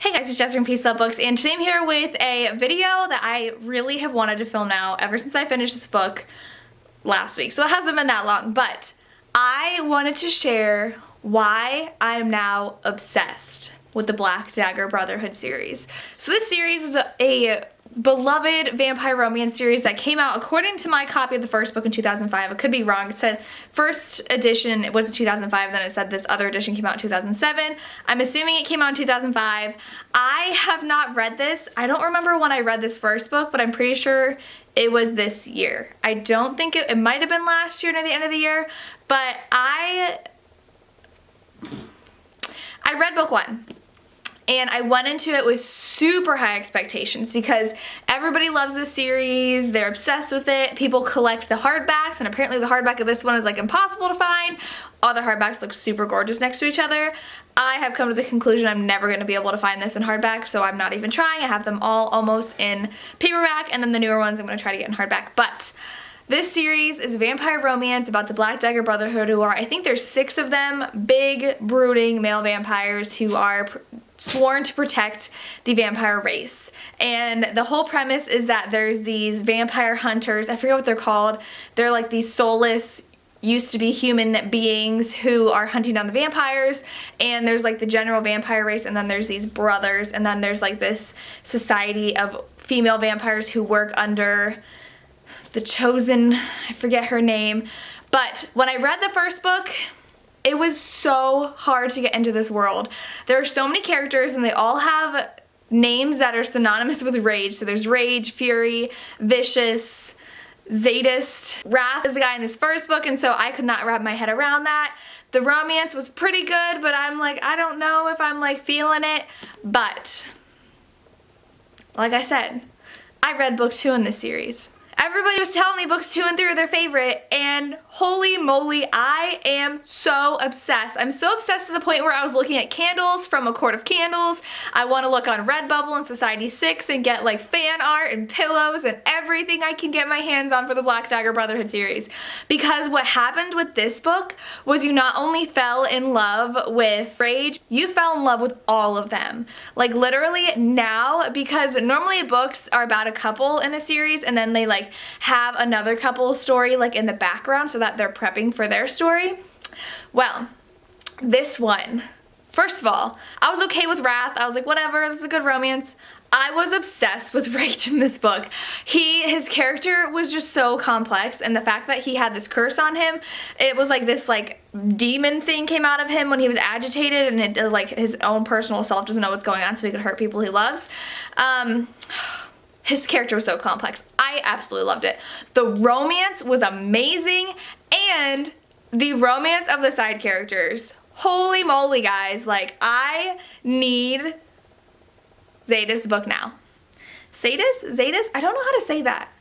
Hey guys, it's Jess from Peace Love Books, and today I'm here with a video that I really have wanted to film now ever since I finished this book last week. So it hasn't been that long, but I wanted to share why I am now obsessed with the Black Dagger Brotherhood series. So this series is a beloved vampire romance series that came out according to my copy of the first book in 2005. I could be wrong. It said first edition, it was in 2005, then it said this other edition came out in 2007. I'm assuming it came out in 2005. I have not read this. I don't remember when I read this first book, but I'm pretty sure it was this year. I don't think it might have been last year near the end of the year, but I read book one. And I went into it with super high expectations because everybody loves this series, they're obsessed with it, people collect the hardbacks, and apparently the hardback of this one is like impossible to find. All the hardbacks look super gorgeous next to each other. I have come to the conclusion I'm never going to be able to find this in hardback, so I'm not even trying. I have them all almost in paperback, and then the newer ones I'm going to try to get in hardback. But this series is vampire romance about the Black Dagger Brotherhood, who are, I think there's 6 of them, big, brooding male vampires who are sworn to protect the vampire race. And the whole premise is that there's these vampire hunters, I forget what they're called, they're like these soulless, used to be human beings who are hunting down the vampires, and there's like the general vampire race, and then there's these brothers, and then there's like this society of female vampires who work under the chosen, I forget her name. But when I read the first book, it was so hard to get into this world. There are so many characters and they all have names that are synonymous with rage. So there's Rage, Fury, Vicious, Sadist. Wrath is the guy in this first book, and so I could not wrap my head around that. The romance was pretty good, but I'm like, I don't know if I'm like feeling it. But like I said, I read book 2 in this series. Everybody was telling me books 2 and 3 are their favorite, and holy moly, I am so obsessed. I'm so obsessed to the point where I was looking at candles from A Court of Candles. I want to look on Redbubble and Society 6 and get like fan art and pillows and everything I can get my hands on for the Black Dagger Brotherhood series. Because what happened with this book was you not only fell in love with Rage, you fell in love with all of them. Like literally now, because normally books are about a couple in a series and then they like have another couple's story like in the background so that they're prepping for their story. Well, this one, first of all, I was okay with Wrath. I was like, whatever, this is a good romance. I was obsessed with Rage in this book. His character was just so complex, and the fact that he had this curse on him, it was like this like demon thing came out of him when he was agitated, and it like his own personal self doesn't know what's going on, so he could hurt people he loves. His character was so complex. I absolutely loved it. The romance was amazing, and the romance of the side characters. Holy moly, guys. Like, I need Zadis' book now. Zadis? I don't know how to say that.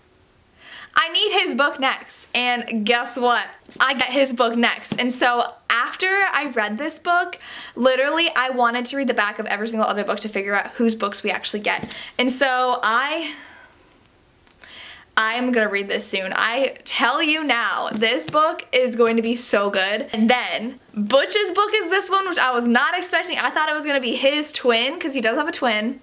I need his book next, and guess what? I get his book next. And so after I read this book, literally I wanted to read the back of every single other book to figure out whose books we actually get. And so I'm gonna read this soon. I tell you now, this book is going to be so good. And then Butch's book is this one, which I was not expecting. I thought it was gonna be his twin, because he does have a twin.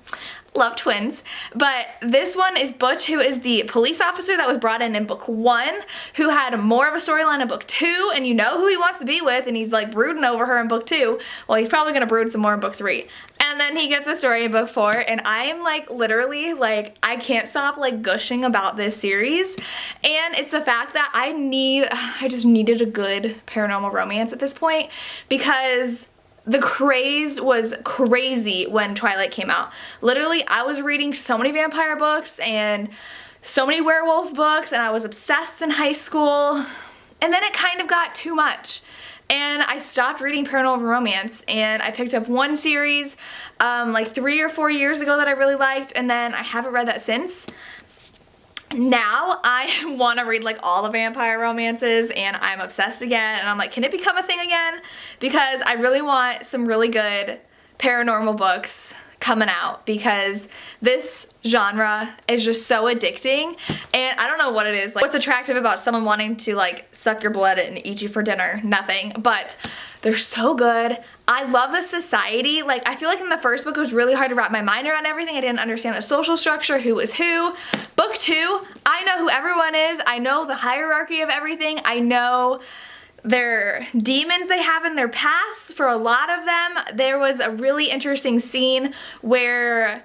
Love twins. But this one is Butch, who is the police officer that was brought in book 1, who had more of a storyline in book 2, and you know who he wants to be with, and he's like brooding over her in book 2. Well, he's probably gonna brood some more in book 3. And then he gets a story in book 4, and I am like literally like, I can't stop like gushing about this series. And it's the fact that I just needed a good paranormal romance at this point, because the craze was crazy when Twilight came out. Literally, I was reading so many vampire books and so many werewolf books, and I was obsessed in high school, and then it kind of got too much. And I stopped reading paranormal romance, and I picked up one series like 3 or 4 years ago that I really liked, and then I haven't read that since. Now I want to read like all the vampire romances, and I'm obsessed again, and I'm like, can it become a thing again? Because I really want some really good paranormal books coming out because this genre is just so addicting, and I don't know what it is. Like, what's attractive about someone wanting to like suck your blood and eat you for dinner? Nothing, but they're so good. I love the society. Like, I feel like in the first book it was really hard to wrap my mind around everything. I didn't understand the social structure, who was who. Book 2, I know who everyone is. I know the hierarchy of everything. I know their demons they have in their past. For a lot of them, there was a really interesting scene where,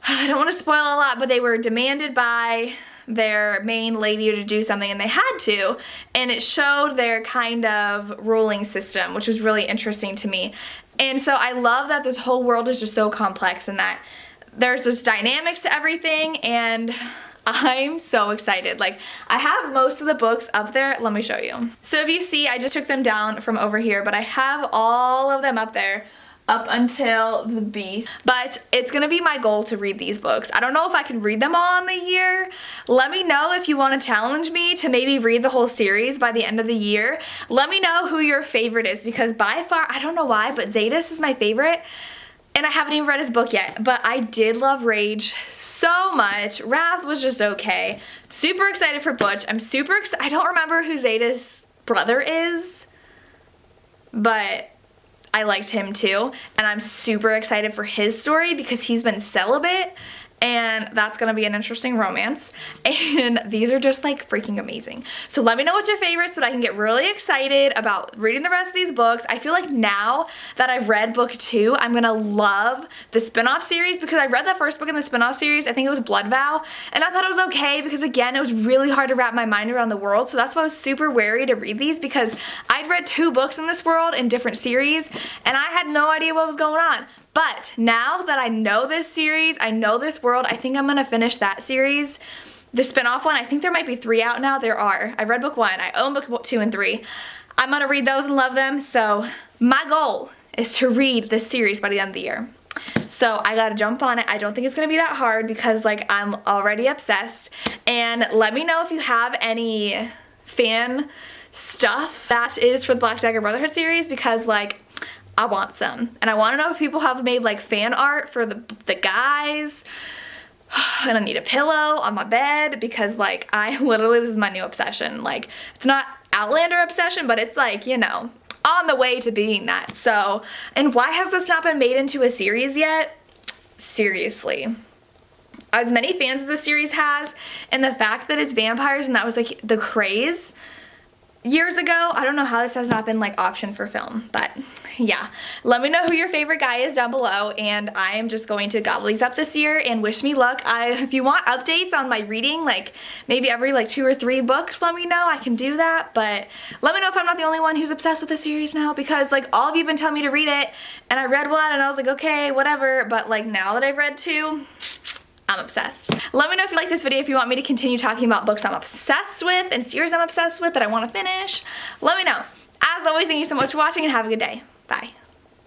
I don't want to spoil a lot, but they were demanded by their main lady to do something and they had to, and it showed their kind of ruling system, which was really interesting to me. And so I love that this whole world is just so complex and that there's this dynamics to everything, and I'm so excited. Like, I have most of the books up there. Let me show you. So if you see, I just took them down from over here, but I have all of them up there up until the Beast. But it's gonna be my goal to read these books. I don't know if I can read them all in the year. Let me know if you want to challenge me to maybe read the whole series by the end of the year. Let me know who your favorite is, because by far, I don't know why, but Zadis is my favorite. And I haven't even read his book yet, but I did love Rage so much. Wrath was just okay. Super excited for Butch. I'm super excited. I don't remember who Zadis' brother is, but I liked him too, and I'm super excited for his story because he's been celibate, and that's gonna be an interesting romance, and these are just like freaking amazing. So let me know what's your favorite so that I can get really excited about reading the rest of these books. I feel like now that I've read book 2, I'm gonna love the spin-off series, because I read the first book in the spin-off series, I think it was Blood Vow, and I thought it was okay because again, it was really hard to wrap my mind around the world, so that's why I was super wary to read these, because I'd read 2 books in this world in different series, and I had no idea what was going on. But now that I know this series, I know this world, I think I'm gonna finish that series. The spin-off one, I think there might be 3 out now. There are. I read book 1, I own book 2 and 3. I'm gonna read those and love them, so my goal is to read this series by the end of the year. So I gotta jump on it. I don't think it's gonna be that hard because like I'm already obsessed. And let me know if you have any fan stuff that is for the Black Dagger Brotherhood series, because like I want some, and I want to know if people have made like fan art for the guys. And I need a pillow on my bed because like I literally, this is my new obsession. Like, it's not Outlander obsession, but it's like, you know, on the way to being that. So, and why has this not been made into a series yet? Seriously. As many fans as the series has, and the fact that it's vampires and that was like the craze years ago, I don't know how this has not been like optioned for film, but yeah. Let me know who your favorite guy is down below, and I am just going to gobble these up this year and wish me luck. If you want updates on my reading, like maybe every like 2 or 3 books, let me know. I can do that, but let me know if I'm not the only one who's obsessed with the series now, because like all of you have been telling me to read it, and I read 1 and I was like, okay, whatever, but like now that I've read 2, I'm obsessed. Let me know if you like this video, if you want me to continue talking about books I'm obsessed with and series I'm obsessed with that I want to finish. Let me know. As always, thank you so much for watching and have a good day. Bye.